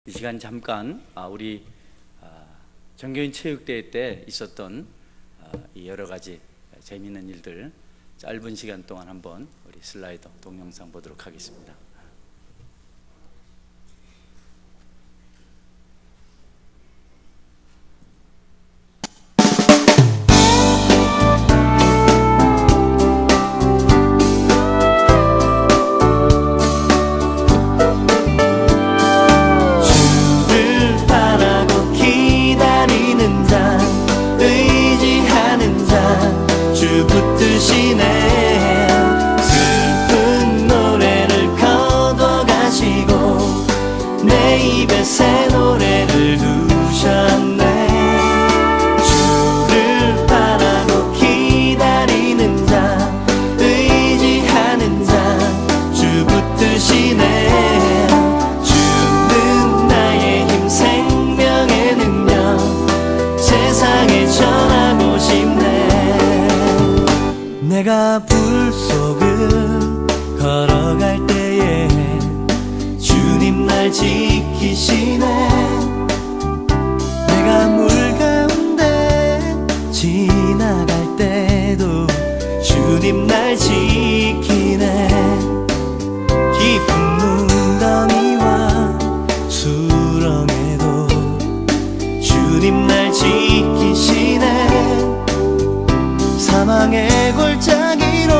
이 시간 잠깐 우리 정교인 체육대회 때 있었던 이 여러 가지 재미있는 일들 짧은 시간 동안 한번 우리 슬라이더 동영상 보도록 하겠습니다. 새 노래를 두셨네. 주를 바라고 기다리는 자, 의지하는 자, 주 붙드시네. 주는 나의 힘, 생명의 능력, 세상에 전하고 싶네. 내가 불 속을 걸어갈 때에 주님 날 지키시네. 내가 물 가운데 지나갈 때도 주님 날 지키네. 깊은 무더미와 수렁에도 주님 날 지키시네. 사망의 골짜기로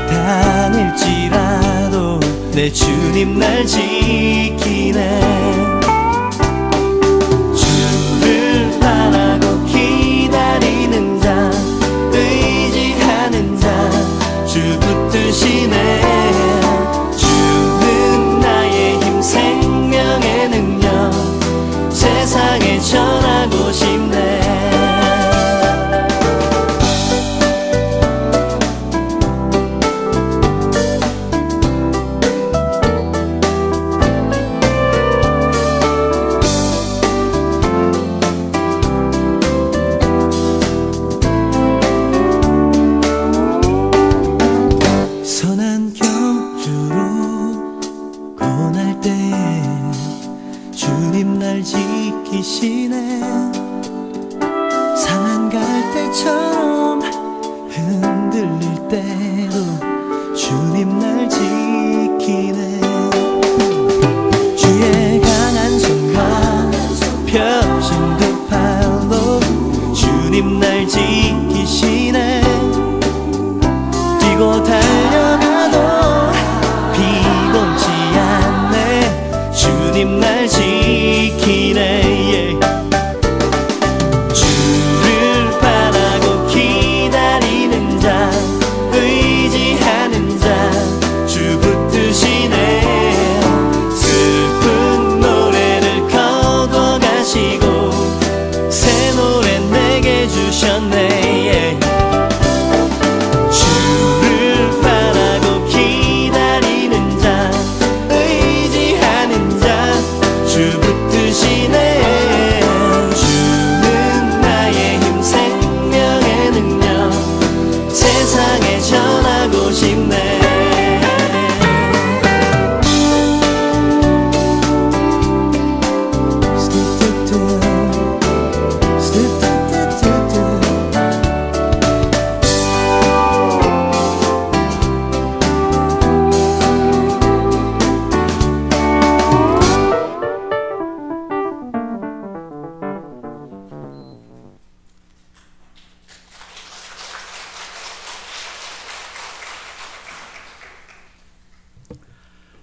다닐지라도 내 주님 날 지키네. 주를 바라고 기다리는 자, 의지하는 자, 주 붙드시네. 주는 나의 힘, 생명의 능력, 세상에 전하고 싶네. 상한 갈대처럼 흔들릴 때도 주님 날 지키네. 주의 강한 손과 펴신 두 팔로 주님 날 지키시네. 뛰고 달려가도 피곤치 않네. 주님 날 지키네. 의지하는 자, 주 붙드시네. 슬픈 노래를 거둬가시고 새 노래 내게 주셨네. 주를 바라고 기다리는 자, 의지하는 자, 주 붙드시네. 주는 나의 힘, 생명의 능력, 세상에 전하고 싶네.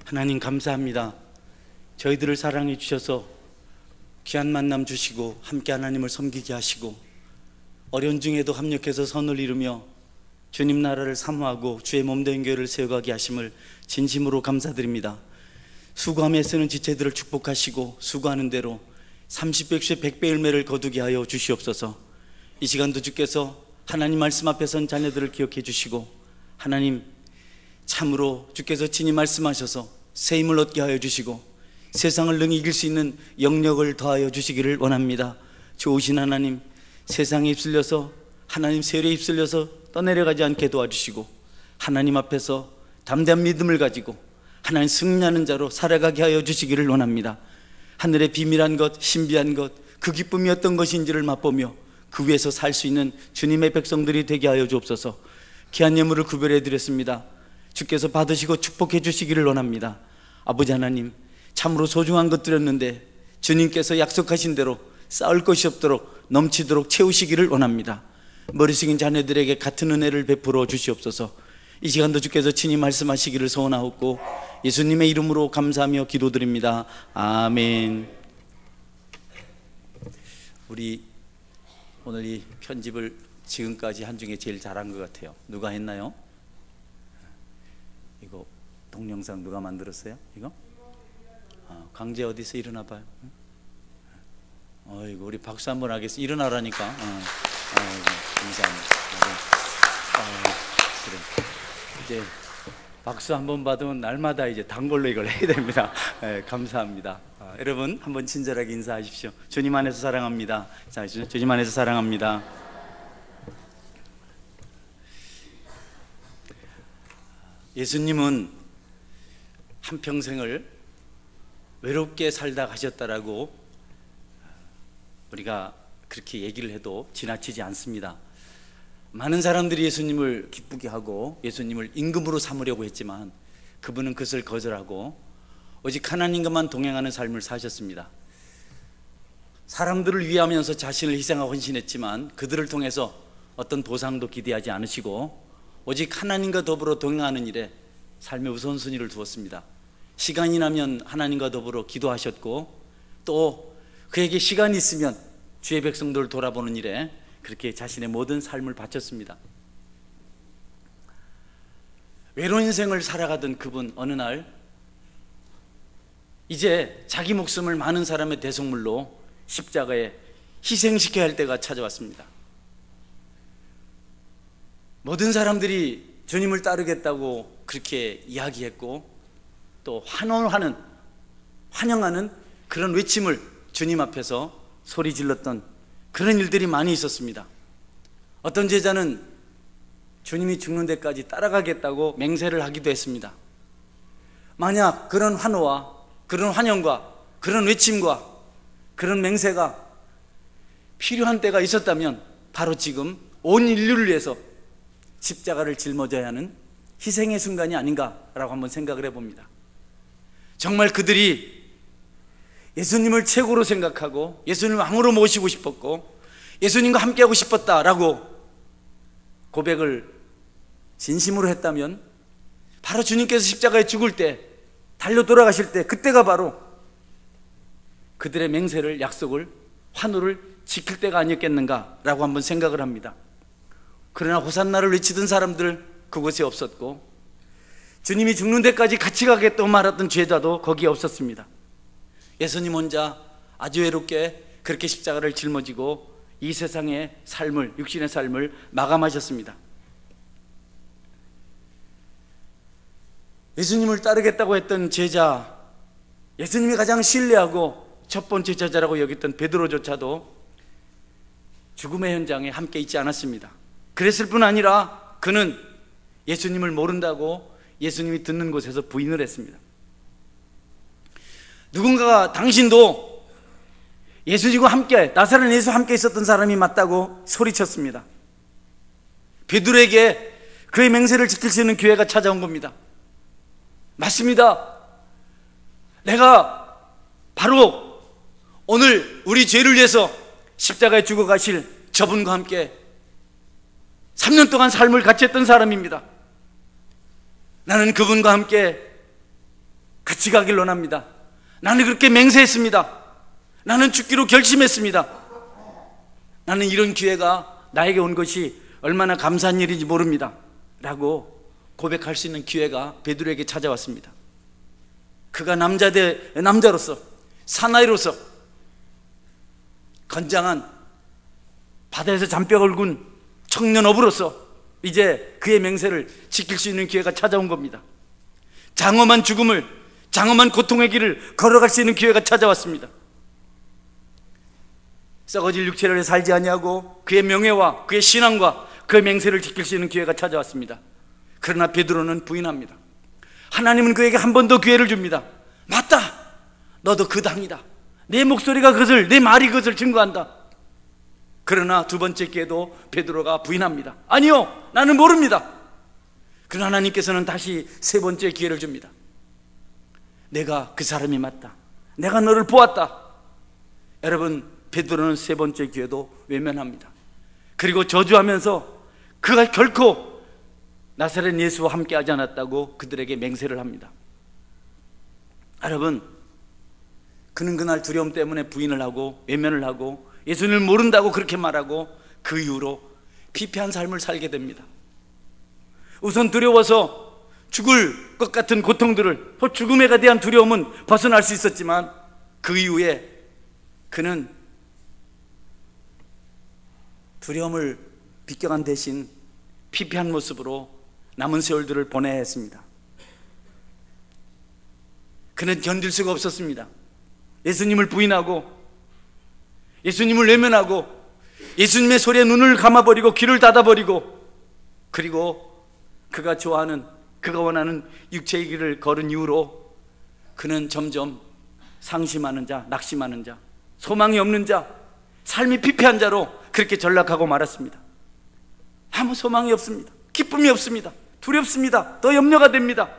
하나님 감사합니다. 저희들을 사랑해 주셔서 귀한 만남 주시고 함께 하나님을 섬기게 하시고 어려운 중에도 합력해서 선을 이루며 주님 나라를 사모하고 주의 몸된 교회를 세워가게 하심을 진심으로 감사드립니다. 수고하며 애쓰는 지체들을 축복하시고 수고하는 대로 30배, 100배 열매를 거두게 하여 주시옵소서. 이 시간도 주께서 하나님 말씀 앞에 선 자녀들을 기억해 주시고 하나님 참으로 주께서 친히 말씀하셔서 새 힘을 얻게 하여 주시고 세상을 능히 이길 수 있는 영력을 더하여 주시기를 원합니다. 좋으신 하나님, 세상에 휩쓸려서 하나님 세례에 휩쓸려서 떠내려가지 않게 도와주시고 하나님 앞에서 담대한 믿음을 가지고 하나님 승리하는 자로 살아가게 하여 주시기를 원합니다. 하늘의 비밀한 것, 신비한 것, 그 기쁨이 어떤 것인지를 맛보며 그 위에서 살 수 있는 주님의 백성들이 되게 하여 주옵소서. 귀한 예물을 구별해 드렸습니다. 주께서 받으시고 축복해 주시기를 원합니다. 아버지 하나님, 참으로 소중한 것 드렸는데 주님께서 약속하신 대로 쌓을 것이 없도록 넘치도록 채우시기를 원합니다. 머리 숙인 자녀들에게 같은 은혜를 베풀어 주시옵소서. 이 시간도 주께서 친히 말씀하시기를 소원하옵고 예수님의 이름으로 감사하며 기도드립니다. 아멘. 우리 오늘 이 편집을 지금까지 한 중에 제일 잘한 것 같아요. 누가 했나요? 이거 동영상 누가 만들었어요? 이거? 강제 어디서 일어나 봐요? 어이구, 우리 박수 한번 하겠습니다. 일어나라니까. 감사합니다. 그래. 이제 박수 한번 받으면 날마다 이제 단골로 이걸 해야 됩니다. 감사합니다. 여러분 한번 친절하게 인사하십시오. 주님 안에서 사랑합니다. 자, 주님 안에서 사랑합니다. 예수님은 한평생을 외롭게 살다 가셨다라고 우리가 그렇게 얘기를 해도 지나치지 않습니다. 많은 사람들이 예수님을 기쁘게 하고 예수님을 임금으로 삼으려고 했지만 그분은 그것을 거절하고 오직 하나님과만 동행하는 삶을 사셨습니다. 사람들을 위하면서 자신을 희생하고 헌신했지만 그들을 통해서 어떤 보상도 기대하지 않으시고 오직 하나님과 더불어 동행하는 일에 삶의 우선순위를 두었습니다. 시간이 나면 하나님과 더불어 기도하셨고 또 그에게 시간이 있으면 주의 백성들을 돌아보는 일에 그렇게 자신의 모든 삶을 바쳤습니다. 외로운 인생을 살아가던 그분 어느 날 이제 자기 목숨을 많은 사람의 대속물로 십자가에 희생시켜야 할 때가 찾아왔습니다. 모든 사람들이 주님을 따르겠다고 그렇게 이야기했고 또 환영하는 그런 외침을 주님 앞에서 소리 질렀던 그런 일들이 많이 있었습니다. 어떤 제자는 주님이 죽는 데까지 따라가겠다고 맹세를 하기도 했습니다. 만약 그런 환호와 그런 환영과 그런 외침과 그런 맹세가 필요한 때가 있었다면 바로 지금 온 인류를 위해서 십자가를 짊어져야 하는 희생의 순간이 아닌가라고 한번 생각을 해봅니다. 정말 그들이 예수님을 최고로 생각하고 예수님을 왕으로 모시고 싶었고 예수님과 함께하고 싶었다라고 고백을 진심으로 했다면 바로 주님께서 십자가에 죽을 때 달려 돌아가실 때 그때가 바로 그들의 맹세를 약속을 환호를 지킬 때가 아니었겠는가라고 한번 생각을 합니다. 그러나 호산나를 외치던 사람들 그곳에 없었고 주님이 죽는 데까지 같이 가겠다고 말했던 제자도 거기에 없었습니다. 예수님 혼자 아주 외롭게 그렇게 십자가를 짊어지고 이 세상의 삶을, 육신의 삶을 마감하셨습니다. 예수님을 따르겠다고 했던 제자, 예수님이 가장 신뢰하고 첫 번째 제자라고 여겼던 베드로조차도 죽음의 현장에 함께 있지 않았습니다. 그랬을 뿐 아니라 그는 예수님을 모른다고 예수님이 듣는 곳에서 부인을 했습니다. 누군가가 당신도 예수님과 함께 나사렛 예수와 함께 있었던 사람이 맞다고 소리쳤습니다. 베드로에게 그의 맹세를 지킬 수 있는 기회가 찾아온 겁니다. 맞습니다. 내가 바로 오늘 우리 죄를 위해서 십자가에 죽어 가실 저분과 함께 3년 동안 삶을 같이 했던 사람입니다. 나는 그분과 함께 같이 가길 원합니다. 나는 그렇게 맹세했습니다. 나는 죽기로 결심했습니다. 나는 이런 기회가 나에게 온 것이 얼마나 감사한 일인지 모릅니다 라고 고백할 수 있는 기회가 베드로에게 찾아왔습니다. 그가 남자로서 사나이로서 건장한 바다에서 잔뼈를 군 청년 어부로서 이제 그의 맹세를 지킬 수 있는 기회가 찾아온 겁니다. 장엄한 죽음을, 장엄한 고통의 길을 걸어갈 수 있는 기회가 찾아왔습니다. 썩어질 육체를 살지 아니하고 그의 명예와 그의 신앙과 그의 맹세를 지킬 수 있는 기회가 찾아왔습니다. 그러나 베드로는 부인합니다. 하나님은 그에게 한 번 더 기회를 줍니다. 맞다, 너도 그 당이다. 내 목소리가 그것을, 내 말이 그것을 증거한다. 그러나 두 번째 기회도 베드로가 부인합니다. 아니요, 나는 모릅니다. 그러나 하나님께서는 다시 세 번째 기회를 줍니다. 내가 그 사람이 맞다. 내가 너를 보았다. 여러분, 베드로는 세 번째 기회도 외면합니다. 그리고 저주하면서 그가 결코 나사렛 예수와 함께 하지 않았다고 그들에게 맹세를 합니다. 여러분, 그는 그날 두려움 때문에 부인을 하고 외면을 하고 예수님을 모른다고 그렇게 말하고 그 이후로 피폐한 삶을 살게 됩니다. 우선 두려워서 죽을 것 같은 고통들을, 죽음에 대한 두려움은 벗어날 수 있었지만 그 이후에 그는 두려움을 비껴간 대신 피폐한 모습으로 남은 세월들을 보내야 했습니다. 그는 견딜 수가 없었습니다. 예수님을 부인하고 예수님을 외면하고 예수님의 소리에 눈을 감아버리고 귀를 닫아버리고, 그리고 그가 좋아하는, 그가 원하는 육체의 길을 걸은 이후로 그는 점점 상심하는 자, 낙심하는 자, 소망이 없는 자, 삶이 피폐한 자로 그렇게 전락하고 말았습니다. 아무 소망이 없습니다. 기쁨이 없습니다. 두렵습니다. 더 염려가 됩니다.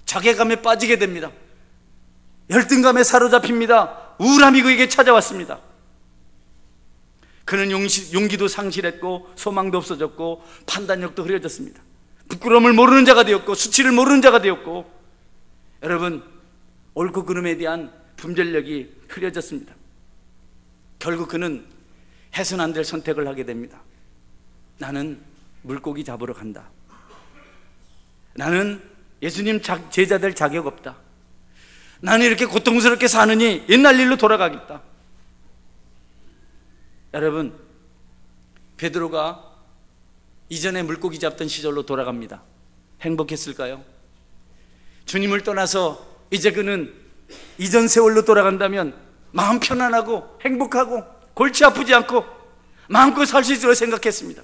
자괴감에 빠지게 됩니다. 열등감에 사로잡힙니다. 우울함이 그에게 찾아왔습니다. 그는 용기도 상실했고 소망도 없어졌고 판단력도 흐려졌습니다. 부끄러움을 모르는 자가 되었고 수치를 모르는 자가 되었고, 여러분, 옳고 그름에 대한 분별력이 흐려졌습니다. 결국 그는 해서는 안 될 선택을 하게 됩니다. 나는 물고기 잡으러 간다. 나는 예수님 제자 될 자격 없다. 나는 이렇게 고통스럽게 사느니 옛날 일로 돌아가겠다. 여러분, 베드로가 이전에 물고기 잡던 시절로 돌아갑니다. 행복했을까요? 주님을 떠나서 이제 그는 이전 세월로 돌아간다면 마음 편안하고 행복하고 골치 아프지 않고 마음껏 살 수 있으리라 생각했습니다.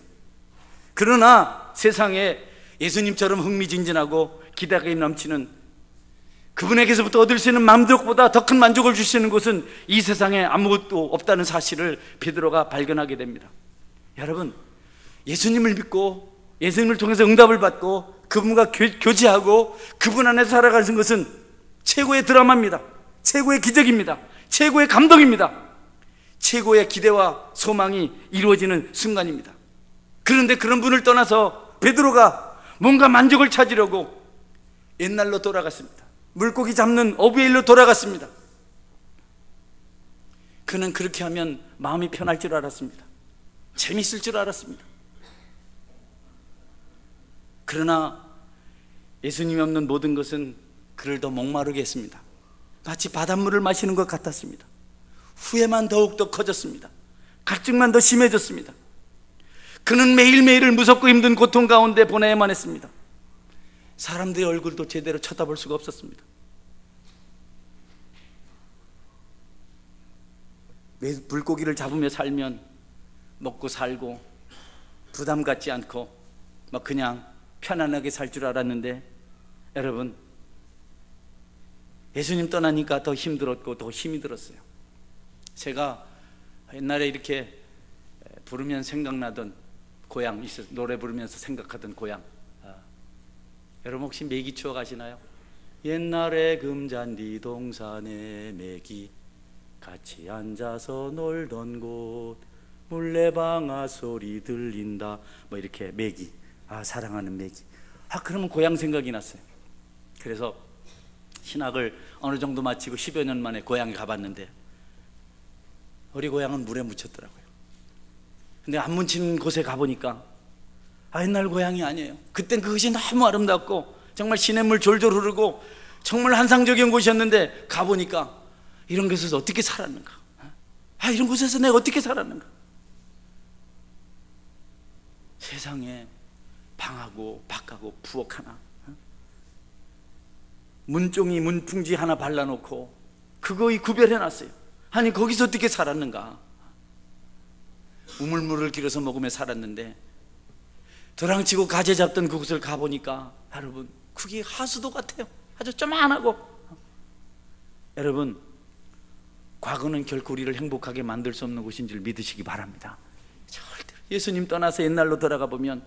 그러나 세상에 예수님처럼 흥미진진하고 기대감이 넘치는 그분에게서부터 얻을 수 있는 만족보다 더 큰 만족을 주시는 곳은 이 세상에 아무것도 없다는 사실을 베드로가 발견하게 됩니다. 여러분, 예수님을 믿고 예수님을 통해서 응답을 받고 그분과 교제하고 그분 안에서 살아가는 것은 최고의 드라마입니다. 최고의 기적입니다. 최고의 감동입니다. 최고의 기대와 소망이 이루어지는 순간입니다. 그런데 그런 분을 떠나서 베드로가 뭔가 만족을 찾으려고 옛날로 돌아갔습니다. 물고기 잡는 어부의 일로 돌아갔습니다. 그는 그렇게 하면 마음이 편할 줄 알았습니다. 재밌을 줄 알았습니다. 그러나 예수님이 없는 모든 것은 그를 더 목마르게 했습니다. 마치 바닷물을 마시는 것 같았습니다. 후회만 더욱더 커졌습니다. 갈증만 더 심해졌습니다. 그는 매일매일을 무섭고 힘든 고통 가운데 보내야만 했습니다. 사람들의 얼굴도 제대로 쳐다볼 수가 없었습니다. 물고기를 잡으며 살면 먹고 살고 부담 갖지 않고 막 그냥 편안하게 살 줄 알았는데, 여러분, 예수님 떠나니까 더 힘들었고 더 힘이 들었어요. 제가 옛날에 이렇게 부르면 생각나던 고향, 노래 부르면서 생각하던 고향, 여러분 혹시 메기 추억 아시나요? 옛날에 금잔디 동산에 메기 같이 앉아서 놀던 곳 물레방아 소리 들린다, 뭐 이렇게 메기, 사랑하는 메기. 그러면 고향 생각이 났어요. 그래서 신학을 어느 정도 마치고 10여 년 만에 고향에 가봤는데 우리 고향은 물에 묻혔더라고요. 근데 안 묻힌 곳에 가보니까 옛날 고향이 아니에요. 그땐 그것이 너무 아름답고 정말 시냇물 졸졸 흐르고 정말 환상적인 곳이었는데 가보니까 이런 곳에서 어떻게 살았는가, 이런 곳에서 내가 어떻게 살았는가. 세상에 방하고 박하고 부엌 하나, 문종이 문풍지 하나 발라놓고 그거의 구별해놨어요. 아니 거기서 어떻게 살았는가. 우물물을 길어서 먹으며 살았는데 도랑치고 가재 잡던 그곳을 가보니까 여러분 그게 하수도 같아요. 아주 쪼만하고. 여러분, 과거는 결코 우리를 행복하게 만들 수 없는 곳인 줄 믿으시기 바랍니다. 절대로 예수님 떠나서 옛날로 돌아가 보면,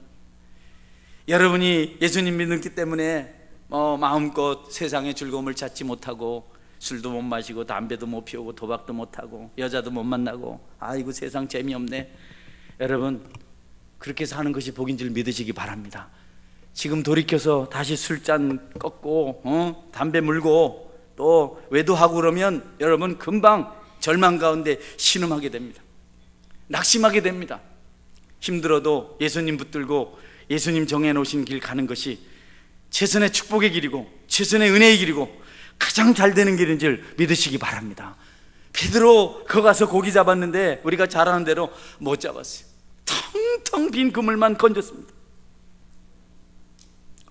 여러분이 예수님 믿기 때문에 마음껏 세상의 즐거움을 찾지 못하고 술도 못 마시고 담배도 못 피우고 도박도 못하고 여자도 못 만나고 아이고 세상 재미없네, 여러분 그렇게 사는 것이 복인 줄 믿으시기 바랍니다. 지금 돌이켜서 다시 술잔 꺾고 담배 물고 또 외도하고 그러면 여러분 금방 절망 가운데 신음하게 됩니다. 낙심하게 됩니다. 힘들어도 예수님 붙들고 예수님 정해놓으신 길 가는 것이 최선의 축복의 길이고 최선의 은혜의 길이고 가장 잘 되는 길인 줄 믿으시기 바랍니다. 베드로 거 가서 고기 잡았는데 우리가 잘 아는 대로 못 잡았어요. 텅텅 빈 그물만 건졌습니다.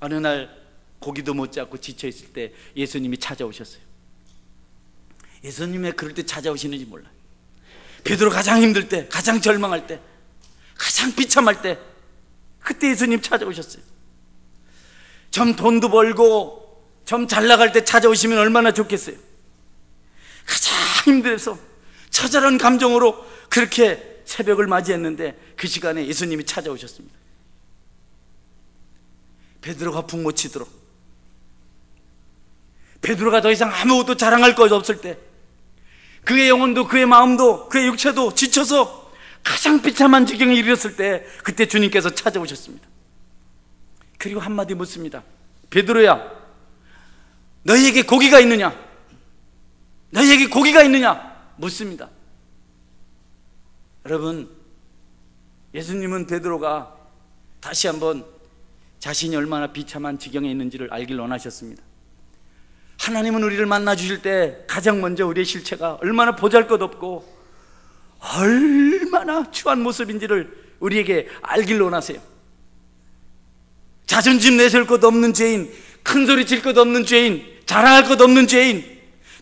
어느 날 고기도 못 잡고 지쳐있을 때 예수님이 찾아오셨어요. 예수님의 그럴 때 찾아오시는지 몰라요. 베드로 가장 힘들 때, 가장 절망할 때, 가장 비참할 때, 그때 예수님 찾아오셨어요. 좀 돈도 벌고 좀 잘 나갈 때 찾아오시면 얼마나 좋겠어요. 가장 힘들어서 처절한 감정으로 그렇게 새벽을 맞이했는데 그 시간에 예수님이 찾아오셨습니다. 베드로가 푹 못 치도록, 베드로가 더 이상 아무것도 자랑할 것 없을 때, 그의 영혼도 그의 마음도 그의 육체도 지쳐서 가장 비참한 지경에 이르렀을 때 그때 주님께서 찾아오셨습니다. 그리고 한마디 묻습니다. 베드로야, 너희에게 고기가 있느냐? 너희에게 고기가 있느냐? 묻습니다. 여러분, 예수님은 베드로가 다시 한번 자신이 얼마나 비참한 지경에 있는지를 알길 원하셨습니다. 하나님은 우리를 만나 주실 때 가장 먼저 우리의 실체가 얼마나 보잘것없고 얼마나 추한 모습인지를 우리에게 알길 원하세요. 자존심 내세울 것 없는 죄인, 큰 소리 칠 것 없는 죄인, 자랑할 것 없는 죄인,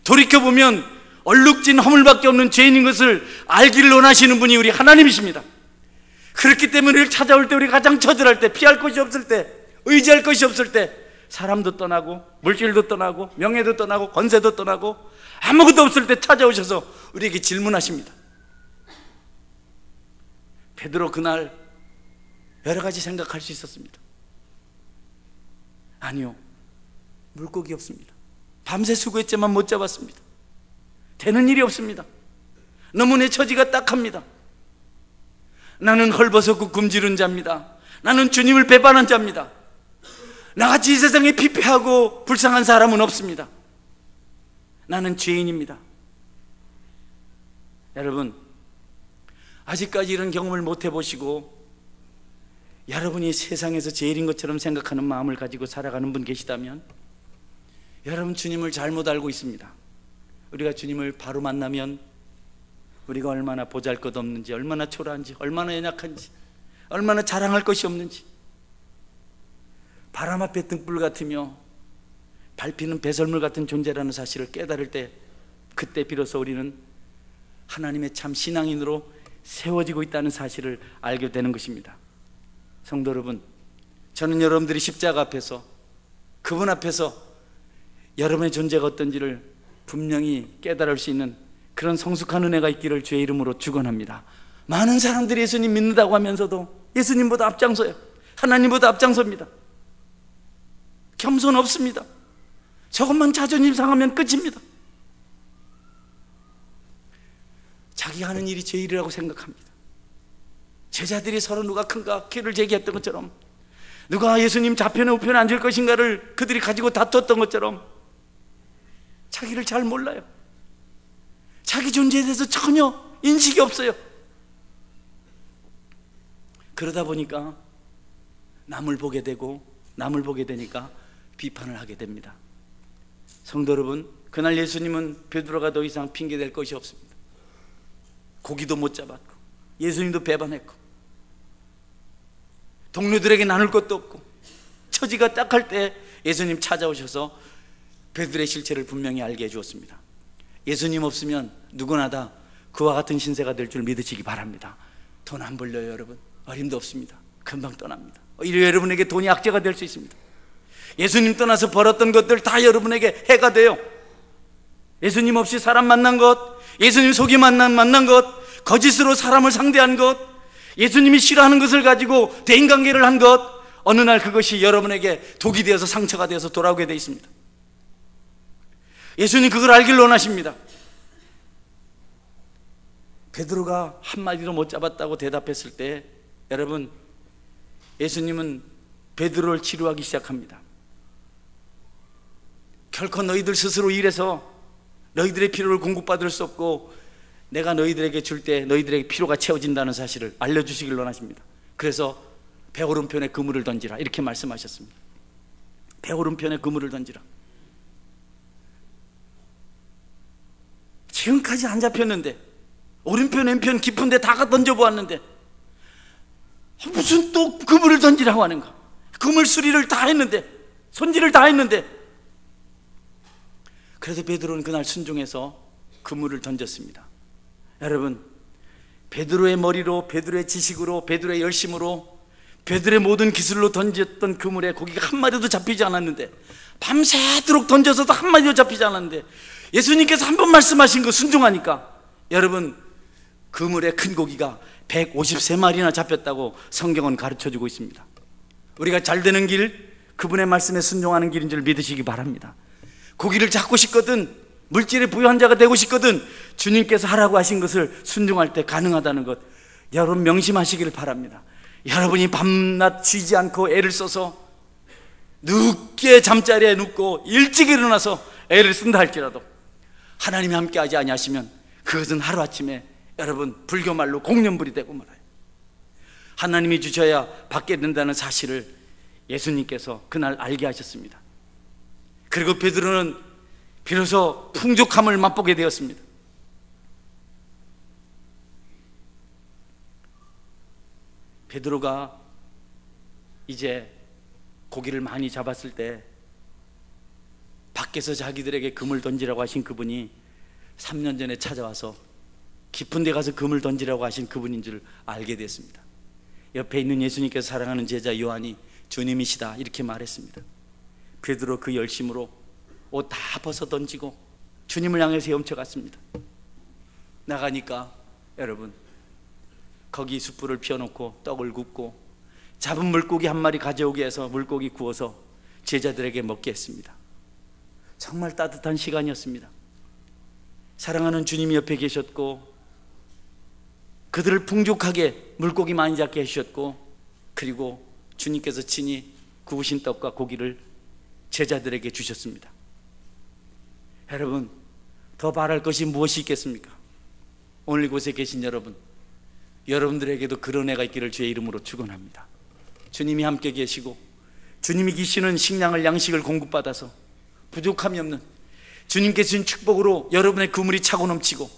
돌이켜보면 얼룩진 허물밖에 없는 죄인인 것을 알기를 원하시는 분이 우리 하나님이십니다. 그렇기 때문에 우리를 찾아올 때, 우리가 가장 처절할 때, 피할 것이 없을 때, 의지할 것이 없을 때, 사람도 떠나고 물질도 떠나고 명예도 떠나고 권세도 떠나고 아무것도 없을 때 찾아오셔서 우리에게 질문하십니다. 베드로 그날 여러 가지 생각할 수 있었습니다. 아니요, 물고기 없습니다. 밤새 수고했지만 못 잡았습니다. 되는 일이 없습니다. 너무 내 처지가 딱합니다. 나는 헐벗었고 굶주린 자입니다. 나는 주님을 배반한 자입니다. 나같이 이 세상에 피폐하고 불쌍한 사람은 없습니다. 나는 죄인입니다. 여러분, 아직까지 이런 경험을 못 해보시고 여러분이 세상에서 제일인 것처럼 생각하는 마음을 가지고 살아가는 분 계시다면 여러분 주님을 잘못 알고 있습니다. 우리가 주님을 바로 만나면 우리가 얼마나 보잘것없는지, 얼마나 초라한지, 얼마나 연약한지, 얼마나 자랑할 것이 없는지, 바람 앞에 등불 같으며 밟히는 배설물 같은 존재라는 사실을 깨달을 때, 그때 비로소 우리는 하나님의 참 신앙인으로 세워지고 있다는 사실을 알게 되는 것입니다. 성도 여러분, 저는 여러분들이 십자가 앞에서, 그분 앞에서 여러분의 존재가 어떤지를 분명히 깨달을 수 있는 그런 성숙한 은혜가 있기를 주의 이름으로 축원합니다. 많은 사람들이 예수님 믿는다고 하면서도 예수님보다 앞장서요. 하나님보다 앞장섭니다. 겸손 없습니다. 조금만 자존심 상하면 끝입니다. 자기가 하는 일이 제 일이라고 생각합니다. 제자들이 서로 누가 큰가 키를 제기했던 것처럼, 누가 예수님 좌편에 우편에 앉을 것인가를 그들이 가지고 다투었던 것처럼 자기를 잘 몰라요. 자기 존재에 대해서 전혀 인식이 없어요. 그러다 보니까 남을 보게 되고, 남을 보게 되니까 비판을 하게 됩니다. 성도 여러분, 그날 예수님은 베드로가 더 이상 핑계댈 것이 없습니다. 고기도 못 잡았고 예수님도 배반했고 동료들에게 나눌 것도 없고 처지가 딱할 때 예수님 찾아오셔서 베드로의 실체를 분명히 알게 해주었습니다. 예수님 없으면 누구나 다 그와 같은 신세가 될 줄 믿으시기 바랍니다. 돈 안 벌려요 여러분. 어림도 없습니다. 금방 떠납니다. 오히려 여러분에게 돈이 악재가 될 수 있습니다. 예수님 떠나서 벌었던 것들 다 여러분에게 해가 돼요. 예수님 없이 사람 만난 것, 예수님 속에 만난 것, 거짓으로 사람을 상대한 것, 예수님이 싫어하는 것을 가지고 대인관계를 한 것, 어느 날 그것이 여러분에게 독이 되어서 상처가 되어서 돌아오게 되어 있습니다. 예수님 그걸 알기를 원하십니다. 베드로가 한마디로 못 잡았다고 대답했을 때, 여러분, 예수님은 베드로를 치료하기 시작합니다. 결코 너희들 스스로 일해서 너희들의 필요를 공급받을 수 없고, 내가 너희들에게 줄 때 너희들에게 필요가 채워진다는 사실을 알려주시길 원하십니다. 그래서 배 오른편에 그물을 던지라, 이렇게 말씀하셨습니다. 배 오른편에 그물을 던지라. 지금까지 안 잡혔는데, 오른편 왼편 깊은 데 다 던져보았는데 무슨 또 그물을 던지라고 하는가? 그물 수리를 다 했는데, 손질을 다 했는데. 그래서 베드로는 그날 순종해서 그물을 던졌습니다. 여러분, 베드로의 머리로, 베드로의 지식으로, 베드로의 열심으로, 베드로의 모든 기술로 던졌던 그물에 고기가 한 마리도 잡히지 않았는데, 밤새도록 던져서도 한 마리도 잡히지 않았는데, 예수님께서 한 번 말씀하신 거 순종하니까, 여러분, 그물에 큰 고기가 153마리나 잡혔다고 성경은 가르쳐주고 있습니다. 우리가 잘 되는 길, 그분의 말씀에 순종하는 길인 줄 믿으시기 바랍니다. 고기를 잡고 싶거든, 물질의 부유한 자가 되고 싶거든, 주님께서 하라고 하신 것을 순종할 때 가능하다는 것, 여러분 명심하시기를 바랍니다. 여러분이 밤낮 쉬지 않고 애를 써서 늦게 잠자리에 눕고 일찍 일어나서 애를 쓴다 할지라도 하나님이 함께하지 아니하시면 그것은 하루아침에 여러분 불교말로 공년불이 되고 말아요. 하나님이 주셔야 받게 된다는 사실을 예수님께서 그날 알게 하셨습니다. 그리고 베드로는 비로소 풍족함을 맛보게 되었습니다. 베드로가 이제 고기를 많이 잡았을 때 밖에서 자기들에게 금을 던지라고 하신 그분이 3년 전에 찾아와서 깊은 데 가서 금을 던지라고 하신 그분인 줄 알게 됐습니다. 옆에 있는 예수님께서 사랑하는 제자 요한이 주님이시다 이렇게 말했습니다. 베드로 그 열심으로 옷 다 벗어 던지고 주님을 향해서 헤엄쳐갔습니다. 나가니까 여러분, 거기 숯불을 피워놓고 떡을 굽고 잡은 물고기 한 마리 가져오게 해서 물고기 구워서 제자들에게 먹게 했습니다. 정말 따뜻한 시간이었습니다. 사랑하는 주님이 옆에 계셨고 그들을 풍족하게 물고기 많이 잡게 해주셨고, 그리고 주님께서 친히 구우신 떡과 고기를 제자들에게 주셨습니다. 여러분, 더 바랄 것이 무엇이 있겠습니까? 오늘 이곳에 계신 여러분, 여러분들에게도 그런 애가 있기를 주의 이름으로 축원합니다. 주님이 함께 계시고 주님이 주시는 식량을, 양식을 공급받아서 부족함이 없는 주님께 주신 축복으로 여러분의 그물이 차고 넘치고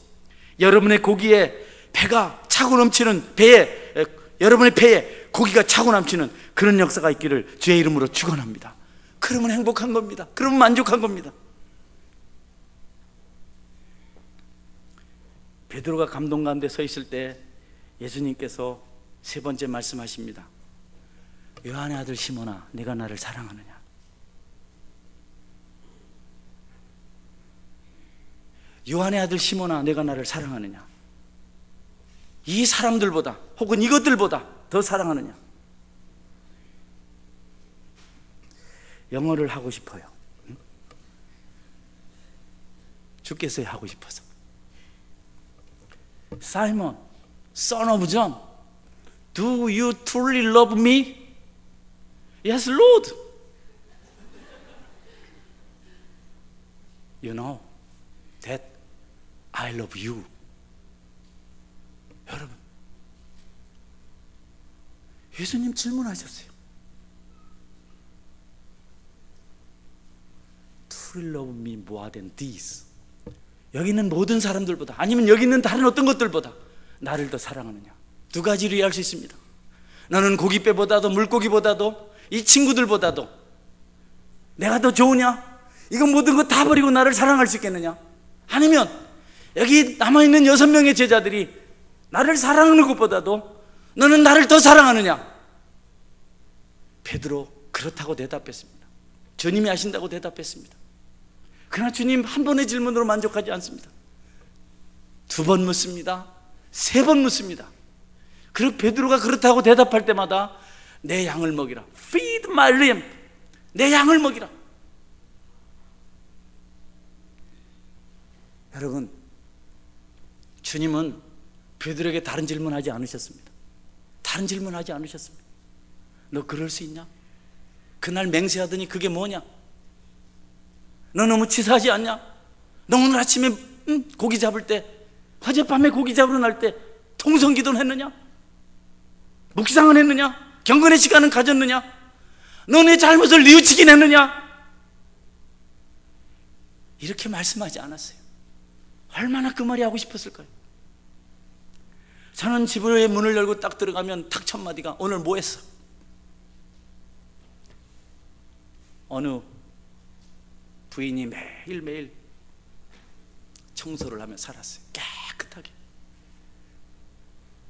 여러분의 고기에 배가 차고 넘치는 배에, 여러분의 배에 고기가 차고 넘치는 그런 역사가 있기를 주의 이름으로 축원합니다. 그러면 행복한 겁니다. 그러면 만족한 겁니다. 베드로가 감동 가운데 서 있을 때 예수님께서 세 번째 말씀하십니다. 요한의 아들 시몬아, 네가 나를 사랑하느냐? 요한의 아들 시몬아, 내가 나를 사랑하느냐? 이 사람들보다 혹은 이것들보다 더 사랑하느냐? 영어를 하고 싶어요. 주께서 하고 싶어서. Simon, son of John, do you truly love me? Yes, Lord. You know that I love you. 여러분, 예수님 질문하셨어요. Truly love me more than this. 여기 있는 모든 사람들보다, 아니면 여기 있는 다른 어떤 것들보다 나를 더 사랑하느냐? 두 가지로 이해할 수 있습니다. 너는 고깃배보다도 물고기보다도 이 친구들보다도 내가 더 좋으냐? 이거 모든 거 다 버리고 나를 사랑할 수 있겠느냐? 아니면 여기 남아있는 6명의 제자들이 나를 사랑하는 것보다도 너는 나를 더 사랑하느냐? 베드로 그렇다고 대답했습니다. 주님이 아신다고 대답했습니다. 그러나 주님 한 번의 질문으로 만족하지 않습니다. 2번 묻습니다. 3번 묻습니다. 그리고 베드로가 그렇다고 대답할 때마다 내 양을 먹이라. Feed my lamb. 내 양을 먹이라. 여러분, 주님은 베드로에게 다른 질문하지 않으셨습니다. 다른 질문하지 않으셨습니다. 너 그럴 수 있냐? 그날 맹세하더니 그게 뭐냐? 너 너무 치사하지 않냐? 너 오늘 아침에 고기 잡을 때, 어젯밤에 고기 잡으러 날 때 통성기도는 했느냐? 묵상은 했느냐? 경건의 시간은 가졌느냐? 너 내 잘못을 뉘우치긴 했느냐? 이렇게 말씀하지 않았어요. 얼마나 그 말이 하고 싶었을까요? 저는 집의 문을 열고 딱 들어가면 탁 첫 마디가 오늘 뭐 했어? 어느 부인이 매일매일 청소를 하며 살았어요. 깨끗하게.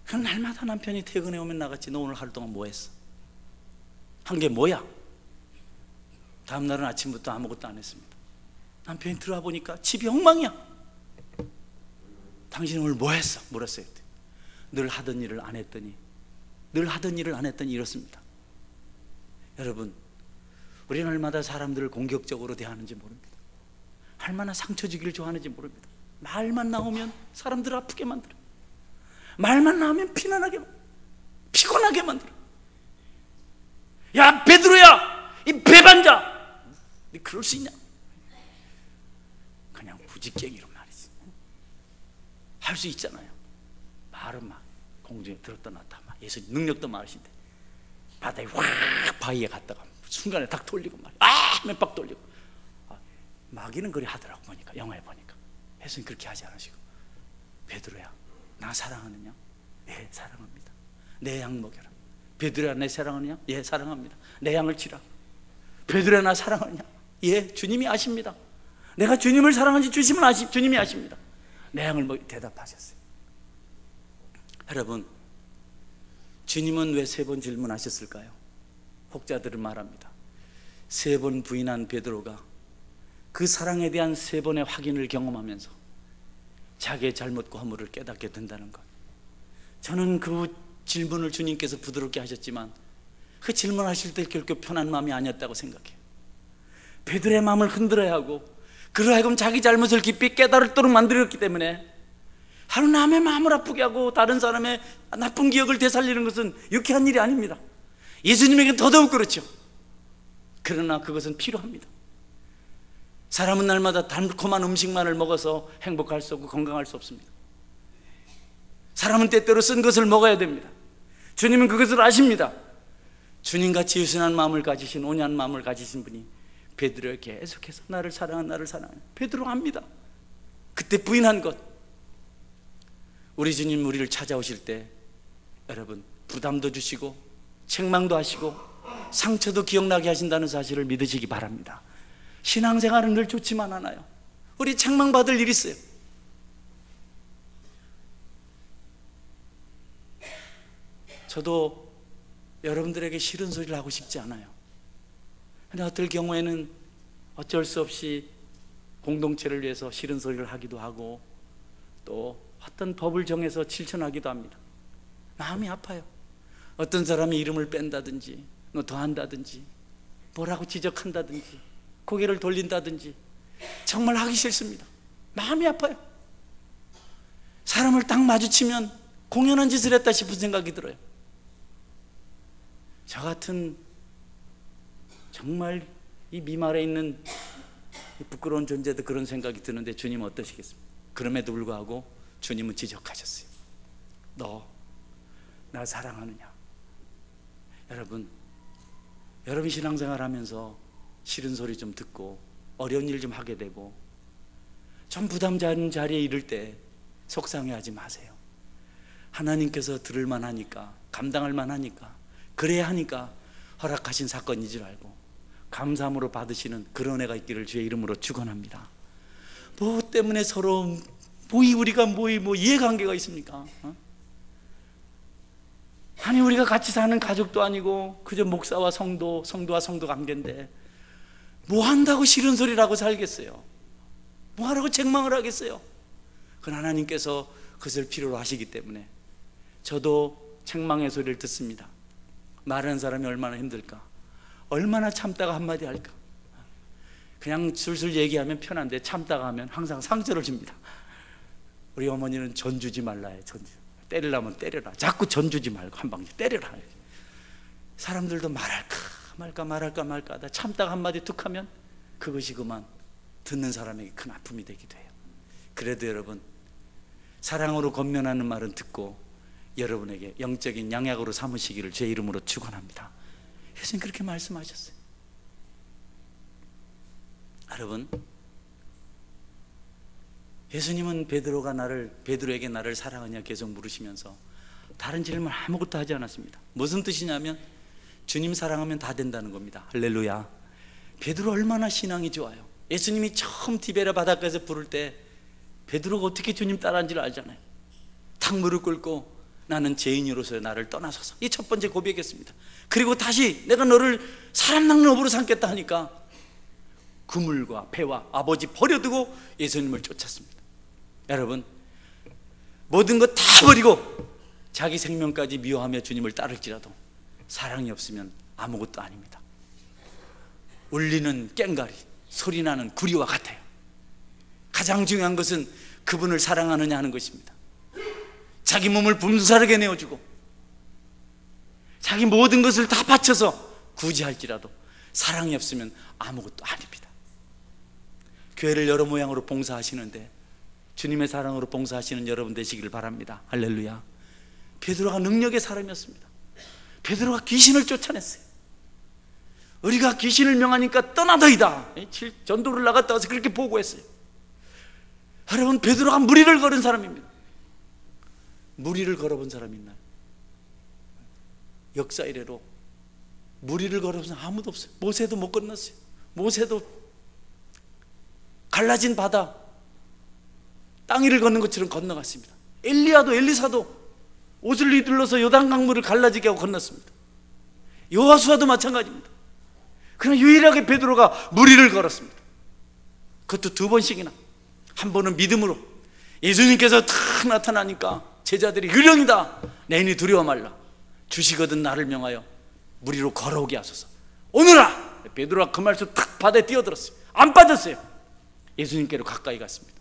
그럼 날마다 남편이 퇴근해 오면 나갔지. 너 오늘 하루 동안 뭐 했어? 한 게 뭐야? 다음 날은 아침부터 아무것도 안 했습니다. 남편이 들어와 보니까 집이 엉망이야. 당신 오늘 뭐 했어? 물었어요. 늘 하던 일을 안 했더니 이렇습니다. 여러분, 우리는 얼마나 사람들을 공격적으로 대하는지 모릅니다. 얼마나 상처 주기를 좋아하는지 모릅니다. 말만 나오면 사람들을 아프게 만들어. 말만 나오면 피곤하게 만들어. 야, 베드로야, 이 배반자, 너 그럴 수 있냐? 그냥 부직갱이로 말이지. 할 수 있잖아요. 말은 막 공중에 들었다 놨다 막 예수님 능력도 많으신데 바다에 확 바위에 갔다가 순간에 딱 돌리고 몇 박 돌리고 마귀는 그리 하더라고. 보니까 영화에 보니까 예수님 그렇게 하지 않으시고 베드로야, 나 사랑하느냐? 예, 사랑합니다. 내 양 먹여라. 베드로야, 내 사랑하느냐? 예, 사랑합니다. 내 양을 치라. 베드로야, 나 사랑하느냐? 예, 주님이 아십니다. 내가 주님을 사랑하는지 주님이 아십니다. 내 양을 대답하셨어요. 여러분, 주님은 왜 3번 질문하셨을까요? 혹자들은 말합니다. 3번 부인한 베드로가 그 사랑에 대한 3번의 확인을 경험하면서 자기의 잘못과 허물을 깨닫게 된다는 것. 저는 그 질문을 주님께서 부드럽게 하셨지만 그 질문하실 때 결코 편한 마음이 아니었다고 생각해요. 베드로의 마음을 흔들어야 하고 그로 하여금 자기 잘못을 깊이 깨달도록 만들었기 때문에 하루 남의 마음을 아프게 하고 다른 사람의 나쁜 기억을 되살리는 것은 유쾌한 일이 아닙니다. 예수님에게는 더더욱 그렇죠. 그러나 그것은 필요합니다. 사람은 날마다 달콤한 음식만을 먹어서 행복할 수 없고 건강할 수 없습니다. 사람은 때때로 쓴 것을 먹어야 됩니다. 주님은 그것을 아십니다. 주님같이 유순한 마음을 가지신, 온유한 마음을 가지신 분이 베드로에게 계속해서 나를 사랑해. 베드로 압니다. 그때 부인한 것. 우리 주님 우리를 찾아오실 때 여러분 부담도 주시고 책망도 하시고 상처도 기억나게 하신다는 사실을 믿으시기 바랍니다. 신앙생활은 늘 좋지만 않아요. 우리 책망받을 일이 있어요. 저도 여러분들에게 싫은 소리를 하고 싶지 않아요. 근데 어떨 경우에는 어쩔 수 없이 공동체를 위해서 싫은 소리를 하기도 하고 또 어떤 법을 정해서 실천하기도 합니다. 마음이 아파요. 어떤 사람이 이름을 뺀다든지 너 더한다든지 뭐라고 지적한다든지 고개를 돌린다든지 정말 하기 싫습니다. 마음이 아파요. 사람을 딱 마주치면 공연한 짓을 했다 싶은 생각이 들어요. 저 같은 정말 이 미말에 있는 이 부끄러운 존재도 그런 생각이 드는데 주님은 어떠시겠습니까? 그럼에도 불구하고 주님은 지적하셨어요. 너 나 사랑하느냐? 여러분 신앙생활 하면서 싫은 소리 좀 듣고 어려운 일 좀 하게 되고 좀 부담자는 자리에 이를 때 속상해하지 마세요. 하나님께서 들을 만하니까, 감당할 만하니까, 그래야 하니까 허락하신 사건인 줄 알고 감사함으로 받으시는 그런 애가 있기를 주의 이름으로 축원합니다. 뭐 때문에 서로 우리가 이해관계가 있습니까? 아니 우리가 같이 사는 가족도 아니고 그저 목사와 성도와 성도 관계인데 뭐 한다고 싫은 소리라고 살겠어요? 뭐 하라고 책망을 하겠어요? 그건 하나님께서 그것을 필요로 하시기 때문에 저도 책망의 소리를 듣습니다. 말하는 사람이 얼마나 힘들까, 얼마나 참다가 한마디 할까. 그냥 술술 얘기하면 편한데 참다가 하면 항상 상처를 줍니다. 우리 어머니는 전 주지 말라 해. 전 때리려면 때려라. 자꾸 전 주지 말고 한 방에 때려라. 사람들도 말할까 말까 하다 참다가 한마디 툭 하면 그것이 그만 듣는 사람에게 큰 아픔이 되기도 해요. 그래도 여러분, 사랑으로 권면하는 말은 듣고 여러분에게 영적인 양약으로 삼으시기를 제 이름으로 축원합니다. 예수님 그렇게 말씀하셨어요. 여러분, 예수님은 베드로에게 나를 사랑하냐 계속 물으시면서 다른 질문 아무것도 하지 않았습니다. 무슨 뜻이냐면 주님 사랑하면 다 된다는 겁니다. 할렐루야. 베드로 얼마나 신앙이 좋아요. 예수님이 처음 티베랴 바닷가에서 부를 때 베드로가 어떻게 주님 따라한지를 알잖아요. 탁 무릎 꿇고 나는 죄인으로서 나를 떠나소서, 이 첫 번째 고백했습니다. 그리고 다시 내가 너를 사람 낚는 어부로 삼겠다 하니까 그물과 배와 아버지 버려두고 예수님을 쫓았습니다. 여러분, 모든 것 다 버리고 자기 생명까지 미워하며 주님을 따를지라도 사랑이 없으면 아무것도 아닙니다. 울리는 꽹과리, 소리나는 구리와 같아요. 가장 중요한 것은 그분을 사랑하느냐 하는 것입니다. 자기 몸을 분사르게 내어주고 자기 모든 것을 다 바쳐서 구제할지라도 사랑이 없으면 아무것도 아닙니다. 교회를 여러 모양으로 봉사하시는데 주님의 사랑으로 봉사하시는 여러분 되시기를 바랍니다. 할렐루야. 베드로가 능력의 사람이었습니다. 베드로가 귀신을 쫓아냈어요. 우리가 귀신을 명하니까 떠나더이다, 전도를 나갔다 와서 그렇게 보고했어요. 여러분, 베드로가 무리를 걸은 사람입니다. 무리를 걸어본 사람이 있나요? 역사 이래로 무리를 걸어본 사람 아무도 없어요. 모세도 못 건넜어요. 모세도 갈라진 바다 땅 위를 걷는 것처럼 건너갔습니다. 엘리사도 옷을 휘둘러서 요단강물을 갈라지게 하고 건넜습니다. 여호수아도 마찬가지입니다. 그러나 유일하게 베드로가 무리를 걸었습니다. 그것도 2번씩이나. 한 번은 믿음으로 예수님께서 탁 나타나니까 제자들이 유령이다, 내인이 두려워 말라, 주시거든 나를 명하여 무리로 걸어오게 하소서. 오너라. 베드로가 그 말씀 탁 바다에 뛰어들었어요. 안 빠졌어요. 예수님께로 가까이 갔습니다.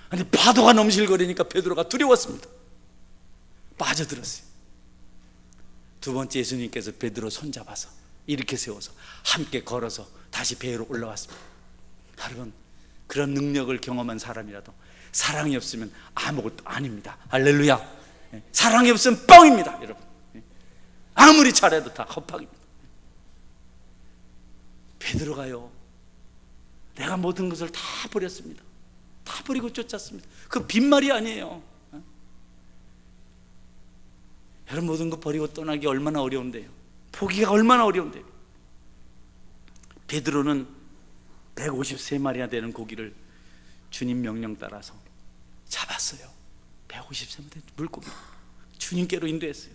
근데 파도가 넘실거리니까 베드로가 두려웠습니다. 빠져들었어요. 2번째, 예수님께서 베드로 손잡아서 이렇게 세워서 함께 걸어서 다시 배로 올라왔습니다. 여러분, 그런 능력을 경험한 사람이라도 사랑이 없으면 아무것도 아닙니다. 할렐루야. 사랑이 없으면 뻥입니다. 여러분, 아무리 잘해도 다 헛방입니다. 베드로가요, 내가 모든 것을 다 버렸습니다. 다 버리고 쫓았습니다. 그 빈말이 아니에요. 여러분, 모든 것 버리고 떠나기 얼마나 어려운데요. 포기가 얼마나 어려운데요. 베드로는 153마리나 되는 고기를 주님 명령 따라서 잡았어요. 153마리 되는 물고기 주님께로 인도했어요.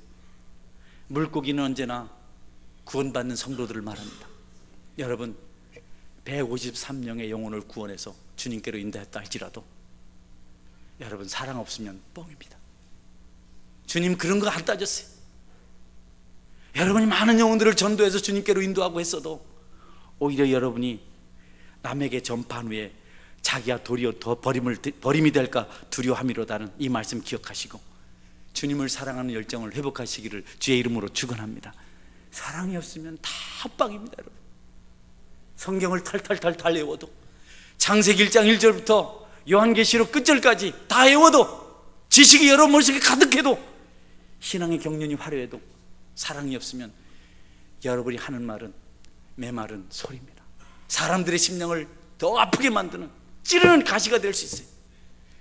물고기는 언제나 구원받는 성도들을 말합니다. 여러분, 153명의 영혼을 구원해서 주님께로 인도했다 할지라도 여러분, 사랑 없으면 뻥입니다. 주님 그런 거 안 따졌어요. 여러분이 많은 영혼들을 전도해서 주님께로 인도하고 했어도 오히려 여러분이 남에게 전파한 후에 자기가 도리어 더 버림이 될까 두려워함이로다는 이 말씀 기억하시고 주님을 사랑하는 열정을 회복하시기를 주의 이름으로 축원합니다. 사랑이 없으면 다 헛방입니다. 여러분, 성경을 탈탈탈 외워도 창세기 1장 1절부터 요한계시록 끝절까지 다 외워도 지식이 여러분 머릿속에 가득해도 신앙의 경륜이 화려해도 사랑이 없으면 여러분이 하는 말은 메마른 소리입니다. 사람들의 심령을 더 아프게 만드는 찌르는 가시가 될 수 있어요.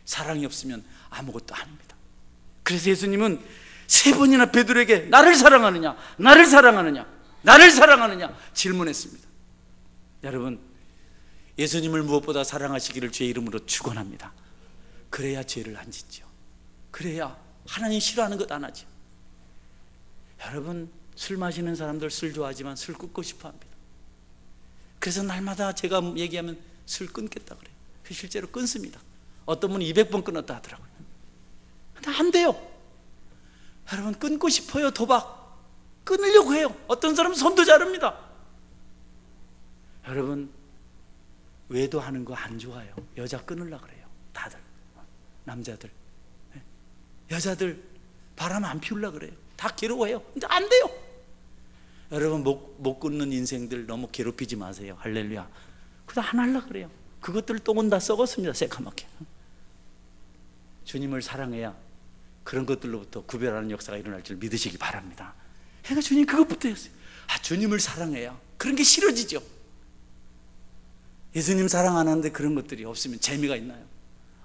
사랑이 없으면 아무것도 아닙니다. 그래서 예수님은 3번이나 베드로에게 나를 사랑하느냐, 나를 사랑하느냐, 나를 사랑하느냐 질문했습니다. 여러분, 예수님을 무엇보다 사랑하시기를 주의 이름으로 축원합니다. 그래야 죄를 안 짓죠. 그래야 하나님 싫어하는 것 안 하죠. 여러분, 술 마시는 사람들 술 좋아하지만 술 끊고 싶어 합니다. 그래서 날마다 제가 얘기하면 술 끊겠다 그래요. 실제로 끊습니다. 어떤 분은 200번 끊었다 하더라고요. 근데 안 돼요. 여러분, 끊고 싶어요. 도박 끊으려고 해요. 어떤 사람은 손도 자릅니다. 여러분, 외도하는 거 안 좋아요. 여자 끊으려고 그래요. 다들 남자들, 여자들 바람 안 피우려고 그래요. 다 괴로워해요. 근데 안 돼요. 여러분, 못 끊는 인생들 너무 괴롭히지 마세요. 할렐루야. 그거 안 하려고 그래요. 그것들 똥은 다 썩었습니다. 새카맣게. 주님을 사랑해야 그런 것들로부터 구별하는 역사가 일어날 줄 믿으시기 바랍니다. 그러니까 주님 그것부터 했어요. 주님을 사랑해야 그런 게 싫어지죠. 예수님 사랑 안 하는데 그런 것들이 없으면 재미가 있나요?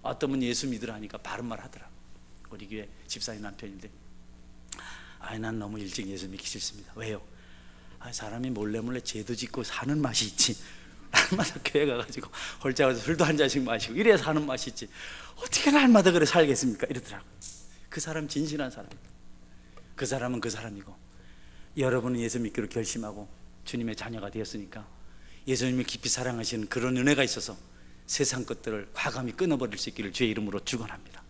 어떤 분 예수 믿으라 하니까 바른 말 하더라고. 우리 교회 집사님 남편인데, 난 너무 일찍 예수 믿기 싫습니다. 왜요? 사람이 몰래 죄도 짓고 사는 맛이 있지. 날마다 교회 가가지고 홀짝에서 술도 한 잔씩 마시고 이래야 사는 맛이 있지. 어떻게 날마다 그래 살겠습니까? 이러더라고. 그 사람 진실한 사람입니다. 그 사람은 그 사람이고, 여러분은 예수 믿기로 결심하고 주님의 자녀가 되었으니까 예수님을 깊이 사랑하시는 그런 은혜가 있어서 세상 것들을 과감히 끊어버릴 수 있기를 주의 이름으로 축원합니다.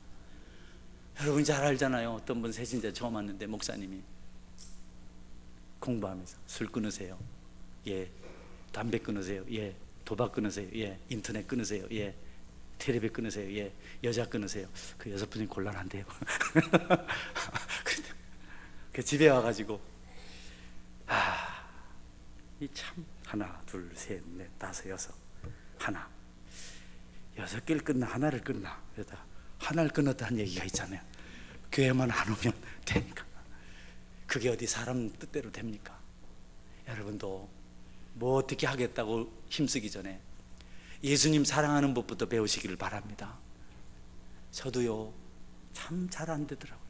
여러분 잘 알잖아요. 어떤 분 새신자 처음 왔는데 목사님이 공부하면서 술 끊으세요. 예. 담배 끊으세요. 예. 도박 끊으세요. 예. 인터넷 끊으세요. 예. 텔레비 끊으세요. 예. 여자 끊으세요. 그 6분이 곤란한데요. 그 집에 와가지고 이 참 하나 둘 셋 넷 다섯 여섯 하나 6개를 끊나 하나를 끊나 그러다가 하나를 끊었다는 얘기가 있잖아요. 교회만 안 오면 되니까. 그게 어디 사람 뜻대로 됩니까? 여러분도 뭐 어떻게 하겠다고 힘쓰기 전에 예수님 사랑하는 법부터 배우시기를 바랍니다. 저도요 참 잘 안 되더라고요.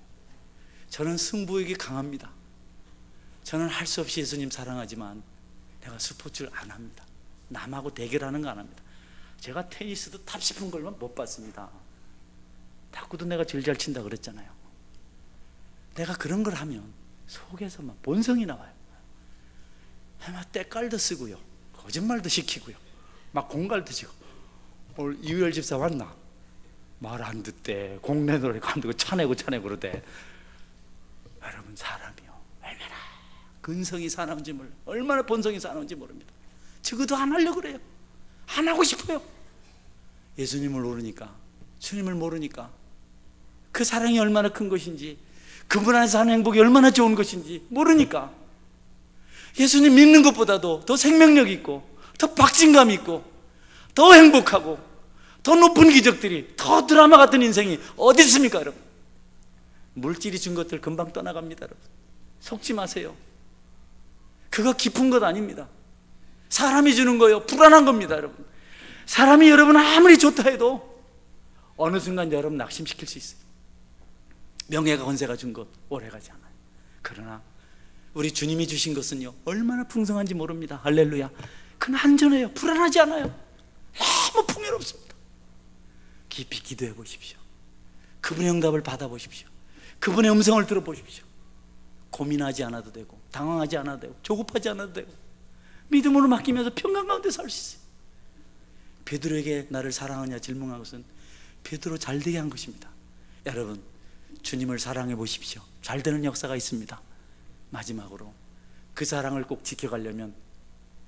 저는 승부욕이 강합니다. 저는 할 수 없이 예수님 사랑하지만 내가 스포츠를 안 합니다. 남하고 대결하는 거 안 합니다. 제가 테니스도 탑 10은 걸만 못 봤습니다. 탁구도 내가 제일 잘 친다 그랬잖아요. 내가 그런 걸 하면 속에서 막 본성이 나와요. 막 때깔도 쓰고요, 거짓말도 시키고요, 막 공갈도 치고. 오늘 이유열 집사 왔나? 말 안 듣대. 공내 노래 감독을 차내고 그러대. 여러분, 사람이요 얼마나 근성이 사나운지 몰라요. 얼마나 본성이 사나운지 모릅니다. 적어도 안 하려고 그래요. 안 하고 싶어요. 예수님을 모르니까, 주님을 모르니까, 그 사랑이 얼마나 큰 것인지, 그분 안에서 하는 행복이 얼마나 좋은 것인지 모르니까 예수님 믿는 것보다도 더 생명력 있고, 더 박진감 있고, 더 행복하고, 더 높은 기적들이, 더 드라마 같은 인생이 어디 있습니까? 여러분, 물질이 준 것들 금방 떠나갑니다. 여러분, 속지 마세요. 그거 깊은 것 아닙니다. 사람이 주는 거요 불안한 겁니다. 여러분, 사람이 여러분 아무리 좋다 해도 어느 순간 여러분 낙심시킬 수 있어요. 명예가 권세가 준 것 오래가지 않아요. 그러나 우리 주님이 주신 것은요 얼마나 풍성한지 모릅니다. 할렐루야. 그건 안전해요. 불안하지 않아요. 너무 풍요롭습니다. 깊이 기도해 보십시오. 그분의 응답을 받아보십시오. 그분의 음성을 들어보십시오. 고민하지 않아도 되고, 당황하지 않아도 되고, 조급하지 않아도 되고, 믿음으로 맡기면서 평강 가운데 살 수 있어요. 베드로에게 나를 사랑하냐 질문한 것은 베드로 잘 되게 한 것입니다. 여러분, 주님을 사랑해 보십시오. 잘 되는 역사가 있습니다. 마지막으로 그 사랑을 꼭 지켜가려면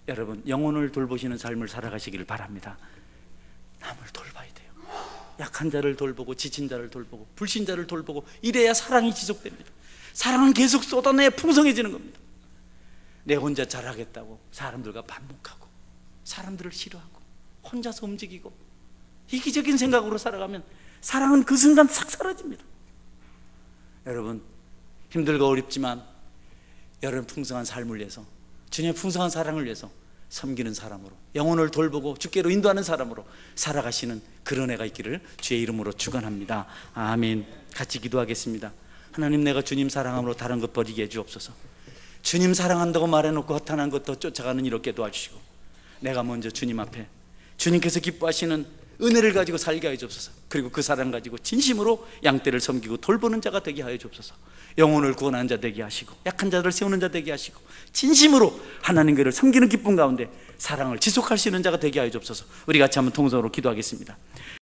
여러분 영혼을 돌보시는 삶을 살아가시기를 바랍니다. 남을 돌봐야 돼요. 약한 자를 돌보고, 지친 자를 돌보고, 불신자를 돌보고, 이래야 사랑이 지속됩니다. 사랑은 계속 쏟아내야 풍성해지는 겁니다. 내 혼자 잘하겠다고 사람들과 반목하고, 사람들을 싫어하고, 혼자서 움직이고, 이기적인 생각으로 살아가면 사랑은 그 순간 싹 사라집니다. 여러분, 힘들고 어렵지만 여러분 풍성한 삶을 위해서, 주님의 풍성한 사랑을 위해서 섬기는 사람으로, 영혼을 돌보고 주께로 인도하는 사람으로 살아가시는 그런 애가 있기를 주의 이름으로 축원합니다. 아멘. 같이 기도하겠습니다. 하나님, 내가 주님 사랑함으로 다른 것 버리게 해 주옵소서. 주님 사랑한다고 말해놓고 허탄한 것 더 쫓아가는 일 없게 도와주시고, 내가 먼저 주님 앞에 주님께서 기뻐하시는 은혜를 가지고 살게 하여 주옵소서. 그리고 그 사랑 가지고 진심으로 양떼를 섬기고 돌보는 자가 되게 하여 주옵소서. 영혼을 구원하는 자 되게 하시고, 약한 자들을 세우는 자 되게 하시고, 진심으로 하나님께를 섬기는 기쁨 가운데 사랑을 지속할 수 있는 자가 되게 하여 주옵소서. 우리 같이 한번 통성으로 기도하겠습니다.